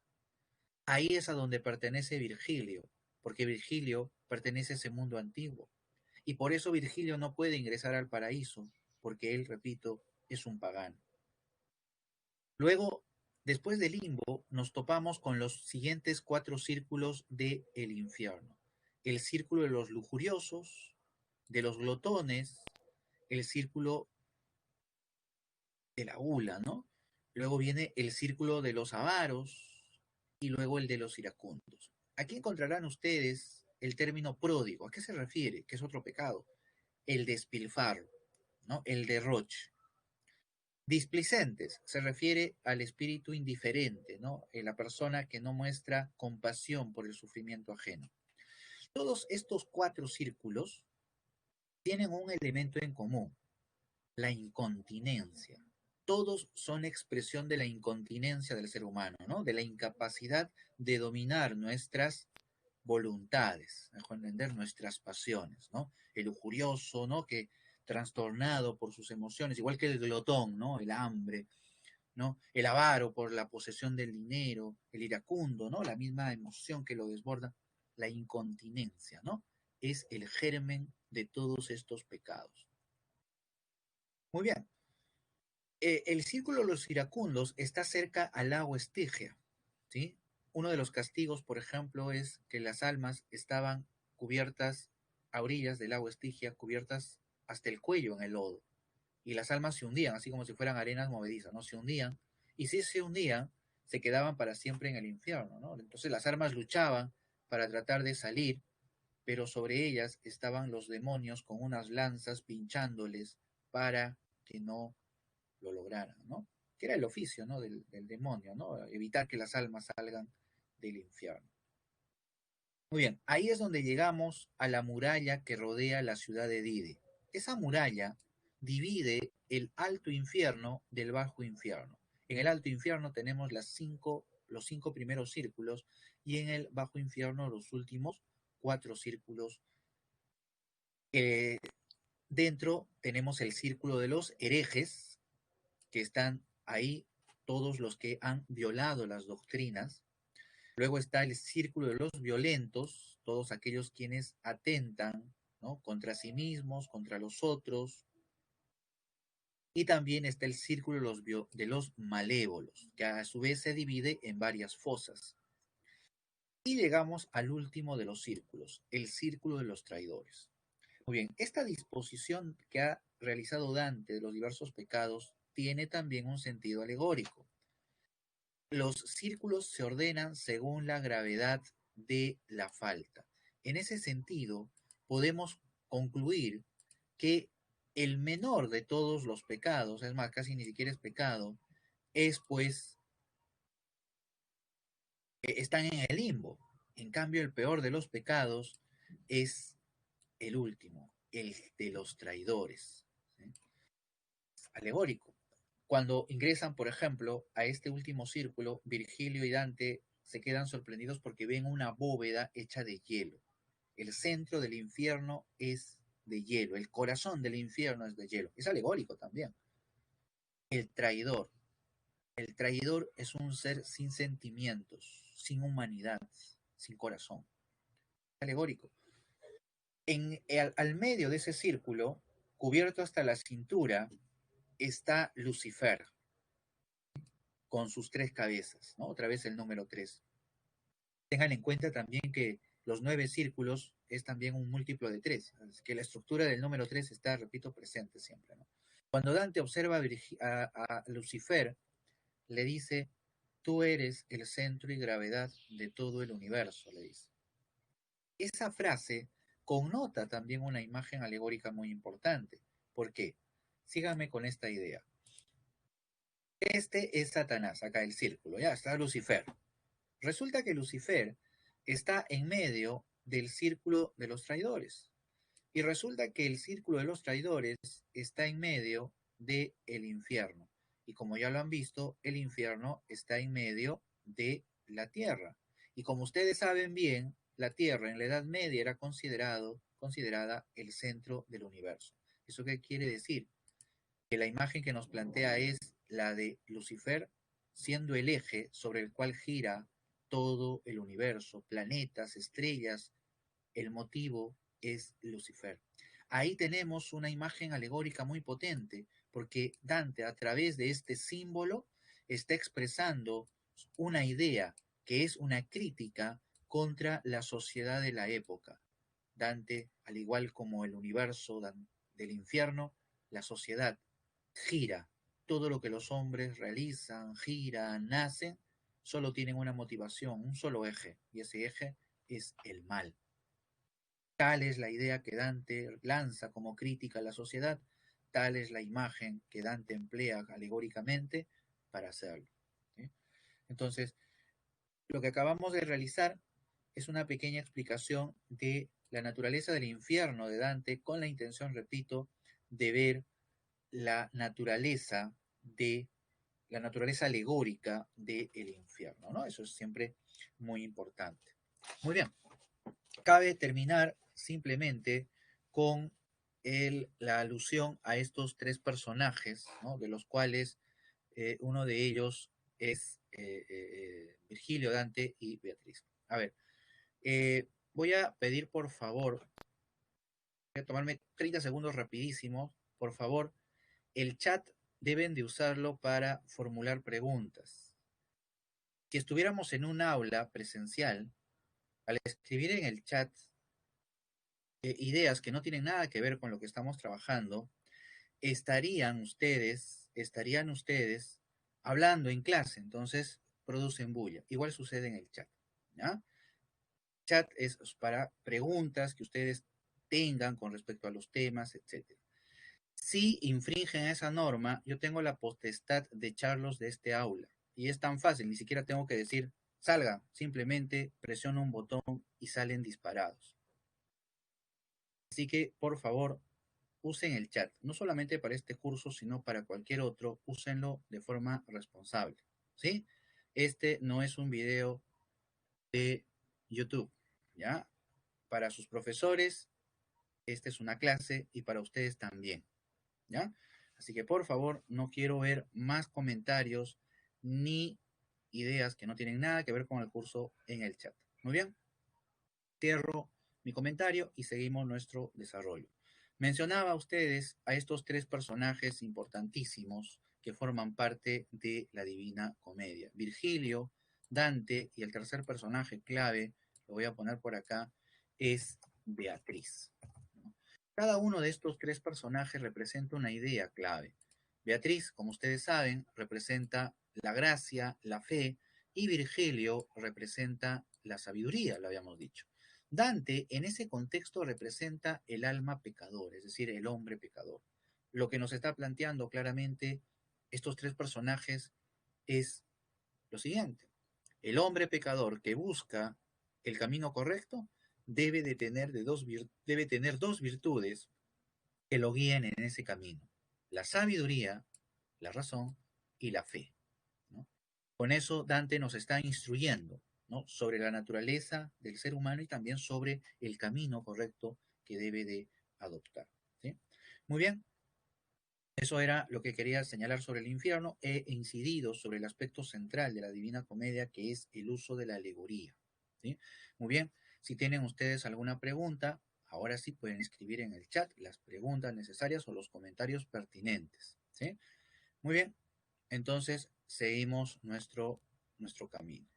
Speaker 1: Ahí es a donde pertenece Virgilio, porque Virgilio pertenece a ese mundo antiguo. Y por eso Virgilio no puede ingresar al paraíso, porque él, repito, es un pagano. Luego, después del limbo, nos topamos con los siguientes cuatro círculos del infierno. El círculo de los lujuriosos, de los glotones, el círculo de la gula, ¿no? Luego viene el círculo de los avaros y luego el de los iracundos. aquí encontrarán ustedes el término pródigo. ¿A qué se refiere? ¿Qué es otro pecado? El despilfarro, ¿no? El derroche. Displicentes se refiere al espíritu indiferente, ¿no? La persona que no muestra compasión por el sufrimiento ajeno. Todos estos cuatro círculos tienen un elemento en común, la incontinencia. Todos son expresión de la incontinencia del ser humano, ¿no? De la incapacidad de dominar nuestras voluntades, mejor entender, nuestras pasiones, ¿no? El lujurioso, ¿no? Que trastornado por sus emociones, igual que el glotón, ¿no? El hambre, ¿no? El avaro por la posesión del dinero, el iracundo, ¿no? La misma emoción que lo desborda, la incontinencia, ¿no? Es el germen de todos estos pecados. Muy bien. El círculo de los iracundos está cerca al lago Estigia, ¿sí? Uno de los castigos, por ejemplo, es que las almas estaban cubiertas a orillas del lago Estigia, cubiertas hasta el cuello en el lodo, y las almas se hundían, así como si fueran arenas movedizas, ¿no? Se hundían, y si se hundían, se quedaban para siempre en el infierno, ¿no? Entonces las almas luchaban para tratar de salir, pero sobre ellas estaban los demonios con unas lanzas pinchándoles para que no lo lograran, ¿no? Que era el oficio, ¿no? Del demonio, ¿no? Evitar que las almas salgan del infierno. Muy bien, ahí es donde llegamos a la muralla que rodea la ciudad de Dide. Esa muralla divide el alto infierno del bajo infierno. En el alto infierno tenemos los cinco primeros círculos y en el bajo infierno los últimos cuatro círculos. Dentro tenemos el círculo de los herejes, que están ahí todos los que han violado las doctrinas. Luego está el círculo de los violentos, todos aquellos quienes atentan, ¿no? Contra sí mismos, contra los otros. Y también está el círculo de los malévolos, que a su vez se divide en varias fosas. Y llegamos al último de los círculos, el círculo de los traidores. Muy bien, esta disposición que ha realizado Dante de los diversos pecados tiene también un sentido alegórico. Los círculos se ordenan según la gravedad de la falta. En ese sentido, podemos concluir que el menor de todos los pecados, es más, casi ni siquiera es pecado, es pues, están en el limbo. En cambio, el peor de los pecados es el último, el de los traidores. ¿Sí? Alegórico. Cuando ingresan, por ejemplo, a este último círculo, Virgilio y Dante se quedan sorprendidos porque ven una bóveda hecha de hielo. El centro del infierno es de hielo, el corazón del infierno es de hielo. Es alegórico también. El traidor. El traidor es un ser sin sentimientos, sin humanidad, sin corazón. Es alegórico. Al medio de ese círculo, cubierto hasta la cintura, está Lucifer, con sus tres cabezas, ¿no? Otra vez el número 3. Tengan en cuenta también que los 9 círculos es también un múltiplo de 3, así que la estructura del número 3 está, repito, presente siempre, ¿no? Cuando Dante observa a Lucifer, le dice, tú eres el centro y gravedad de todo el universo, le dice. Esa frase connota también una imagen alegórica muy importante. ¿Por qué? Síganme con esta idea. Este es Satanás, acá el círculo, ya está Lucifer. Resulta que Lucifer está en medio del círculo de los traidores. Y resulta que el círculo de los traidores está en medio del infierno. Y como ya lo han visto, el infierno está en medio de la tierra. Y como ustedes saben bien, la tierra en la Edad Media era considerada el centro del universo. ¿Eso qué quiere decir? Que la imagen que nos plantea es la de Lucifer siendo el eje sobre el cual gira todo el universo, planetas, estrellas. El motivo es Lucifer. Ahí tenemos una imagen alegórica muy potente, porque Dante a través de este símbolo está expresando una idea que es una crítica contra la sociedad de la época. Dante, al igual como el universo del infierno, la sociedad gira. Todo lo que los hombres realizan, giran, nacen, solo tienen una motivación, un solo eje, y ese eje es el mal. Tal es la idea que Dante lanza como crítica a la sociedad, tal es la imagen que Dante emplea alegóricamente para hacerlo. ¿Sí? Entonces, lo que acabamos de realizar es una pequeña explicación de la naturaleza del infierno de Dante con la intención, repito, de ver la naturaleza alegórica del infierno, ¿no? Eso es siempre muy importante. Muy bien. Cabe terminar simplemente con la alusión a estos tres personajes, ¿no? De los cuales uno de ellos es Virgilio, Dante y Beatriz. A ver, voy a pedir por favor, voy a tomarme 30 segundos rapidísimos, por favor, el chat deben de usarlo para formular preguntas. Si estuviéramos en un aula presencial, al escribir en el chat ideas que no tienen nada que ver con lo que estamos trabajando, estarían ustedes hablando en clase, entonces producen bulla. Igual sucede en el chat, ¿ya? Chat es para preguntas que ustedes tengan con respecto a los temas, etc. Si infringen esa norma, yo tengo la potestad de echarlos de este aula. Y es tan fácil, ni siquiera tengo que decir, salga, simplemente presiono un botón y salen disparados. Así que, por favor, usen el chat, no solamente para este curso, sino para cualquier otro, úsenlo de forma responsable, ¿sí? Este no es un video de YouTube, ¿ya? Para sus profesores, esta es una clase y para ustedes también, ¿ya? Así que, por favor, no quiero ver más comentarios ni ideas que no tienen nada que ver con el curso en el chat. Muy bien, cierro mi comentario y seguimos nuestro desarrollo. Mencionaba a ustedes a estos tres personajes importantísimos que forman parte de la Divina Comedia. Virgilio, Dante y el tercer personaje clave, lo voy a poner por acá, es Beatriz. Cada uno de estos tres personajes representa una idea clave. Beatriz, como ustedes saben, representa la gracia, la fe, y Virgilio representa la sabiduría, lo habíamos dicho. Dante, en ese contexto, representa el alma pecador, es decir, el hombre pecador. Lo que nos está planteando claramente estos tres personajes es lo siguiente. El hombre pecador que busca el camino correcto debe tener dos virtudes que lo guíen en ese camino. La sabiduría, la razón y la fe, ¿no? Con eso Dante nos está instruyendo, ¿no? Sobre la naturaleza del ser humano y también sobre el camino correcto que debe de adoptar, ¿sí? Muy bien, eso era lo que quería señalar sobre el infierno. He incidido sobre el aspecto central de la Divina Comedia, que es el uso de la alegoría, ¿sí? Muy bien, si tienen ustedes alguna pregunta, ahora sí pueden escribir en el chat las preguntas necesarias o los comentarios pertinentes, ¿sí? Muy bien, entonces seguimos nuestro camino.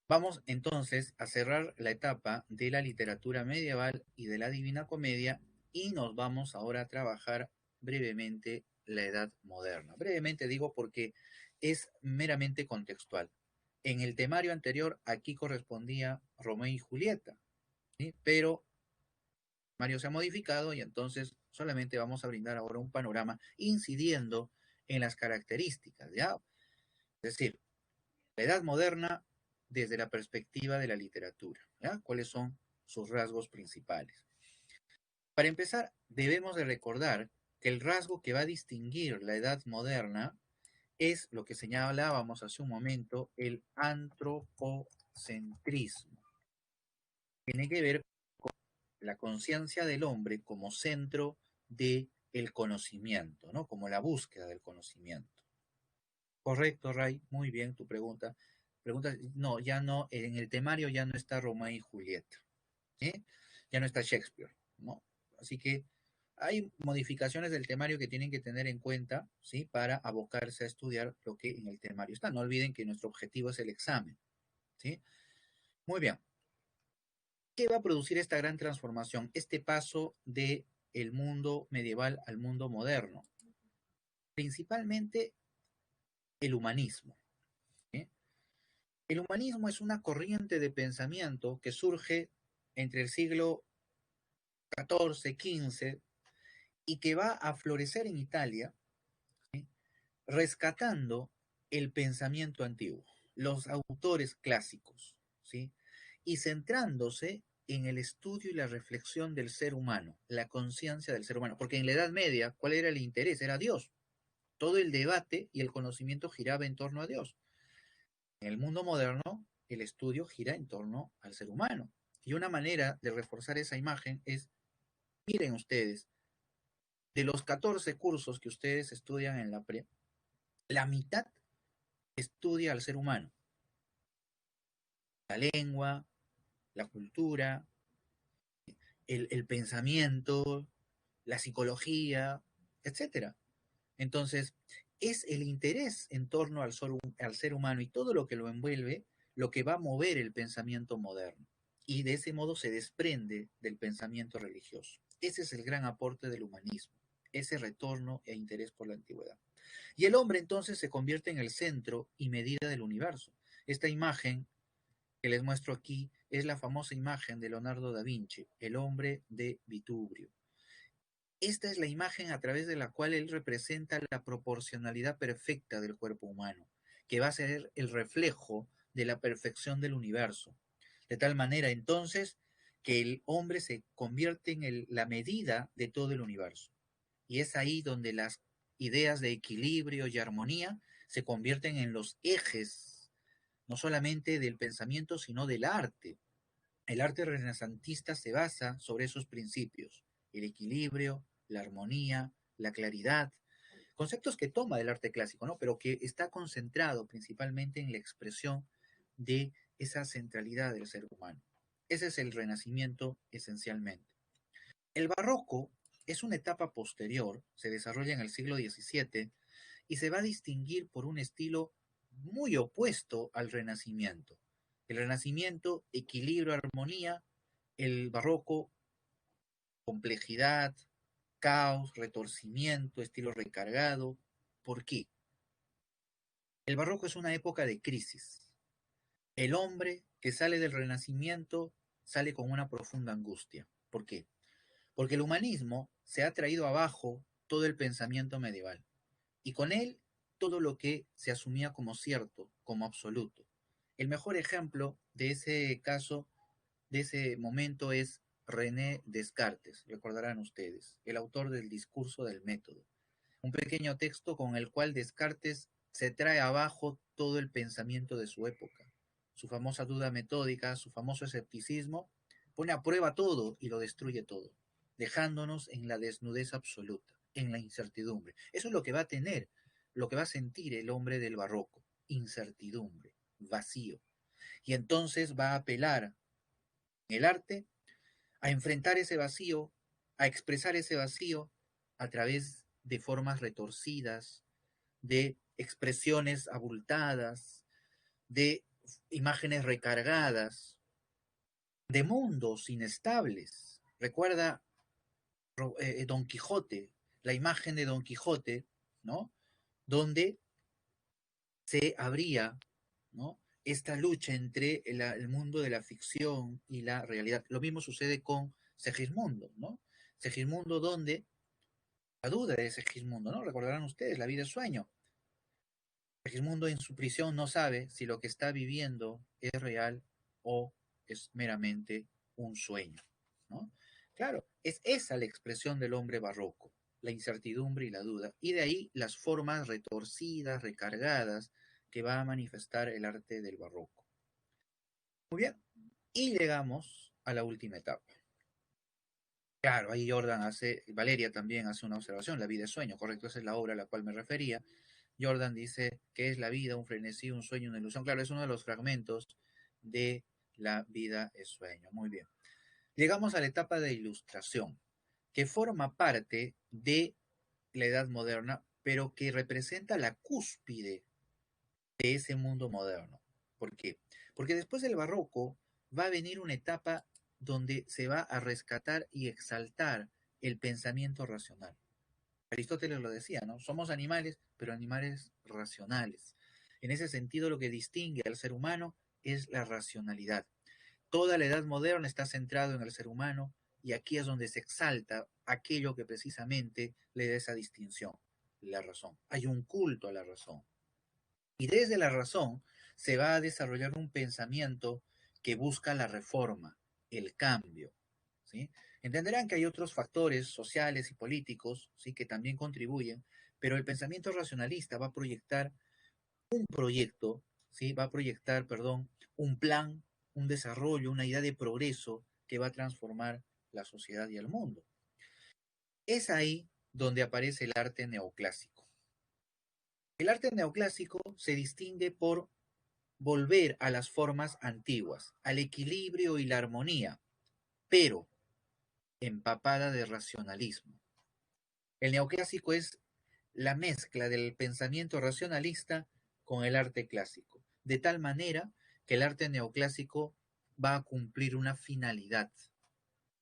Speaker 1: Vamos entonces a cerrar la etapa de la literatura medieval y de la Divina Comedia y nos vamos ahora a trabajar brevemente la Edad Moderna. Brevemente digo porque es meramente contextual. En el temario anterior aquí correspondía Romeo y Julieta, ¿sí? Pero Mario se ha modificado y entonces solamente vamos a brindar ahora un panorama incidiendo en las características, ¿ya? Es decir, la Edad Moderna desde la perspectiva de la literatura, ¿ya? ¿Cuáles son sus rasgos principales? Para empezar, debemos de recordar que el rasgo que va a distinguir la Edad Moderna es lo que señalábamos hace un momento, el antropocentrismo. Tiene que ver con la conciencia del hombre como centro del conocimiento, ¿no? Como la búsqueda del conocimiento. Correcto, Ray, muy bien tu pregunta. No, ya no, en el temario ya no está Romeo y Julieta, ¿sí? Ya no está Shakespeare, ¿no? Así que hay modificaciones del temario que tienen que tener en cuenta, ¿sí? Para abocarse a estudiar lo que en el temario está. No olviden que nuestro objetivo es el examen, ¿sí? Muy bien. ¿Qué va a producir esta gran transformación? Este paso de el mundo medieval al mundo moderno. Principalmente el humanismo, ¿sí? El humanismo es una corriente de pensamiento que surge entre el siglo XIV, XV y que va a florecer en Italia, ¿sí? Rescatando el pensamiento antiguo, los autores clásicos, ¿sí? Y centrándose en el estudio y la reflexión del ser humano, la conciencia del ser humano, porque en la Edad Media, ¿cuál era el interés? Era Dios. Todo el debate y el conocimiento giraba en torno a Dios. En el mundo moderno, el estudio gira en torno al ser humano. Y una manera de reforzar esa imagen es, miren ustedes, de los 14 cursos que ustedes estudian en la pre, la mitad estudia al ser humano, la lengua, la cultura, el pensamiento, la psicología, etcétera. Entonces, es el interés en torno al ser humano y todo lo que lo envuelve lo que va a mover el pensamiento moderno. Y de ese modo se desprende del pensamiento religioso. Ese es el gran aporte del humanismo, ese retorno e interés por la antigüedad. Y el hombre entonces se convierte en el centro y medida del universo. Esta imagen que les muestro aquí es la famosa imagen de Leonardo da Vinci, el hombre de Vitubrio. Esta es la imagen a través de la cual él representa la proporcionalidad perfecta del cuerpo humano, que va a ser el reflejo de la perfección del universo. De tal manera entonces que el hombre se convierte en la medida de todo el universo. Y es ahí donde las ideas de equilibrio y armonía se convierten en los ejes, no solamente del pensamiento, sino del arte. El arte renacentista se basa sobre esos principios, el equilibrio, la armonía, la claridad, conceptos que toma del arte clásico, ¿no? Pero que está concentrado principalmente en la expresión de esa centralidad del ser humano. Ese es el Renacimiento esencialmente. El Barroco es una etapa posterior, se desarrolla en el siglo XVII y se va a distinguir por un estilo muy opuesto al Renacimiento. El Renacimiento, equilibrio, armonía; el Barroco, complejidad, caos, retorcimiento, estilo recargado. ¿Por qué? El Barroco es una época de crisis. El hombre que sale del Renacimiento sale con una profunda angustia. ¿Por qué? Porque el humanismo se ha traído abajo todo el pensamiento medieval y con él todo lo que se asumía como cierto, como absoluto. El mejor ejemplo de ese caso, de ese momento, es René Descartes, recordarán ustedes, el autor del Discurso del Método, un pequeño texto con el cual Descartes se trae abajo todo el pensamiento de su época. Su famosa duda metódica, su famoso escepticismo, pone a prueba todo y lo destruye todo, dejándonos en la desnudez absoluta, en la incertidumbre. Eso es lo que va a tener, lo que va a sentir el hombre del barroco: incertidumbre, vacío. Y entonces va a apelar en el arte a enfrentar ese vacío, a expresar ese vacío a través de formas retorcidas, de expresiones abultadas, de imágenes recargadas, de mundos inestables. Recuerda Don Quijote, la imagen de Don Quijote, ¿no? Donde se abría, ¿no?, esta lucha entre el mundo de la ficción y la realidad. Lo mismo sucede con Segismundo, ¿no? Segismundo, donde la duda de Segismundo, ¿no? Recordarán ustedes, La vida es sueño. Segismundo en su prisión no sabe si lo que está viviendo es real o es meramente un sueño, ¿no? Claro, es esa la expresión del hombre barroco, la incertidumbre y la duda, y de ahí las formas retorcidas, recargadas, que va a manifestar el arte del barroco. Muy bien, y llegamos a la última etapa. Claro, ahí Jordan hace, Valeria también hace una observación: La vida es sueño, correcto, esa es la obra a la cual me refería. Jordan dice que es la vida, un frenesí, un sueño, una ilusión. Claro, es uno de los fragmentos de La vida es sueño. Muy bien. Llegamos a la etapa de ilustración, que forma parte de la Edad Moderna, pero que representa la cúspide de ese mundo moderno. ¿Por qué? Porque después del barroco va a venir una etapa donde se va a rescatar y exaltar el pensamiento racional. Aristóteles lo decía, ¿no? Somos animales, pero animales racionales. En ese sentido, lo que distingue al ser humano es la racionalidad. Toda la edad moderna está centrada en el ser humano y aquí es donde se exalta aquello que precisamente le da esa distinción, la razón. Hay un culto a la razón. Y desde la razón se va a desarrollar un pensamiento que busca la reforma, el cambio. ¿Sí? Entenderán que hay otros factores sociales y políticos, ¿sí?, que también contribuyen, pero el pensamiento racionalista va a proyectar un proyecto, ¿sí?, va a proyectar, perdón, un plan, un desarrollo, una idea de progreso que va a transformar la sociedad y el mundo. Es ahí donde aparece el arte neoclásico. El arte neoclásico se distingue por volver a las formas antiguas, al equilibrio y la armonía, pero empapada de racionalismo. El neoclásico es la mezcla del pensamiento racionalista con el arte clásico, de tal manera que el arte neoclásico va a cumplir una finalidad.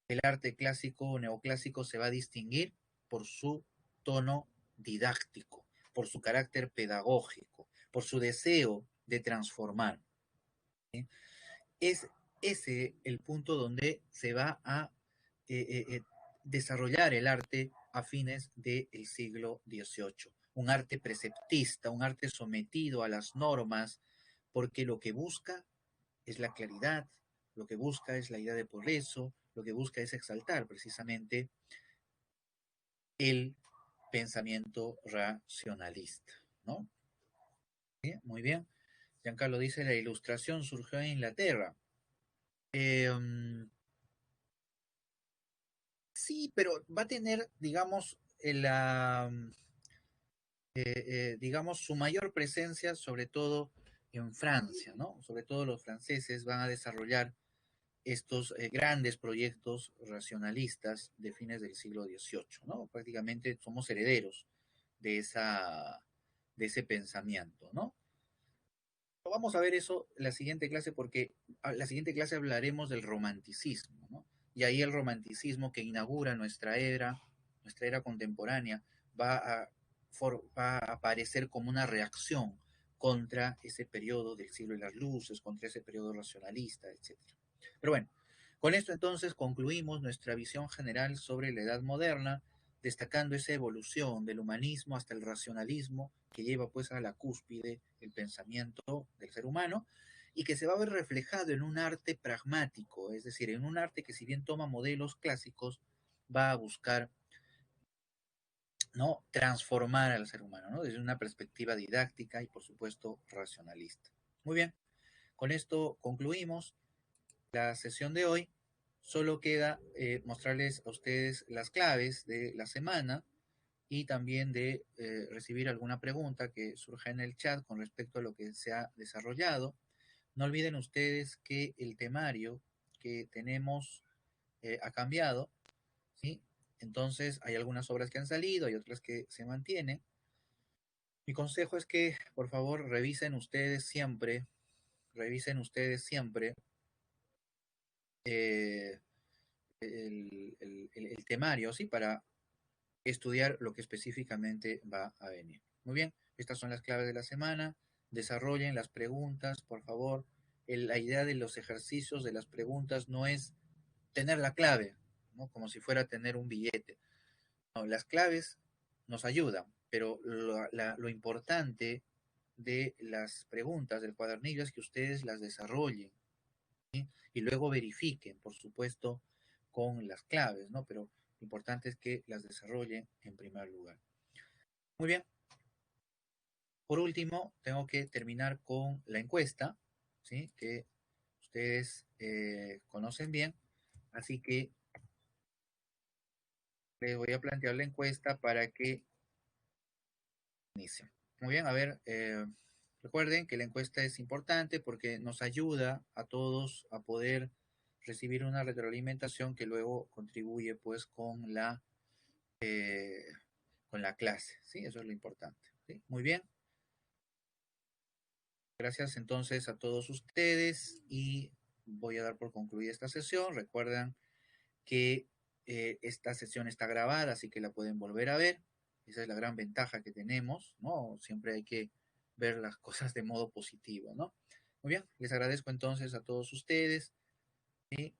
Speaker 1: El arte clásico o neoclásico se va a distinguir por su tono didáctico, por su carácter pedagógico, por su deseo de transformar. ¿Sí? Es ese el punto donde se va a desarrollar el arte a fines del siglo XVIII. Un arte preceptista, un arte sometido a las normas, porque lo que busca es la claridad, lo que busca es la idea de progreso, lo que busca es exaltar precisamente el pensamiento racionalista, ¿no? ¿Sí? Muy bien. Giancarlo dice, la ilustración surgió en Inglaterra. Eh, sí, pero va a tener, digamos, digamos, su mayor presencia, sobre todo en Francia, ¿no? Sobre todo los franceses van a desarrollar estos grandes proyectos racionalistas de fines del siglo XVIII, ¿no? Prácticamente somos herederos de de ese pensamiento, ¿no? Vamos a ver eso en la siguiente clase porque en la siguiente clase hablaremos del romanticismo, ¿no? Y ahí el romanticismo que inaugura nuestra era contemporánea, va a, va a aparecer como una reacción contra ese periodo del siglo de las luces, contra ese periodo racionalista, etc. Pero bueno, con esto entonces concluimos nuestra visión general sobre la Edad Moderna, destacando esa evolución del humanismo hasta el racionalismo que lleva pues a la cúspide el pensamiento del ser humano y que se va a ver reflejado en un arte pragmático, es decir, en un arte que si bien toma modelos clásicos, va a buscar, ¿no?, transformar al ser humano, ¿no?, desde una perspectiva didáctica y por supuesto racionalista. Muy bien, con esto concluimos la sesión de hoy. Solo queda mostrarles a ustedes las claves de la semana y también de recibir alguna pregunta que surja en el chat con respecto a lo que se ha desarrollado. No olviden ustedes que el temario que tenemos ha cambiado, ¿sí? Entonces hay algunas obras que han salido, hay otras que se mantienen. Mi consejo es que por favor revisen ustedes siempre eh, el temario, ¿sí? Para estudiar lo que específicamente va a venir. Muy bien, estas son las claves de la semana. Desarrollen las preguntas, por favor. La idea de los ejercicios, de las preguntas, no es tener la clave, ¿no?, como si fuera tener un billete. No, las claves nos ayudan, pero lo importante de las preguntas del cuadernillo es que ustedes las desarrollen, ¿sí? Y luego verifiquen, por supuesto, con las claves, ¿no? Pero lo importante es que las desarrollen en primer lugar. Muy bien. Por último, tengo que terminar con la encuesta, ¿sí?, que ustedes conocen bien. Así que les voy a plantear la encuesta para que inicien. Muy bien, a ver, recuerden que la encuesta es importante porque nos ayuda a todos a poder recibir una retroalimentación que luego contribuye pues eh, con la clase, ¿sí? Eso es lo importante, ¿sí? Muy bien. Gracias entonces a todos ustedes y voy a dar por concluida esta sesión. Recuerden que esta sesión está grabada, así que la pueden volver a ver. Esa es la gran ventaja que tenemos, ¿no? Siempre hay que ver las cosas de modo positivo, ¿no? Muy bien, les agradezco entonces a todos ustedes y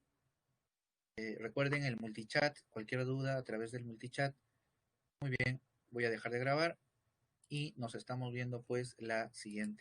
Speaker 1: recuerden el multichat, cualquier duda a través del multichat. Muy bien, voy a dejar de grabar y nos estamos viendo pues la siguiente.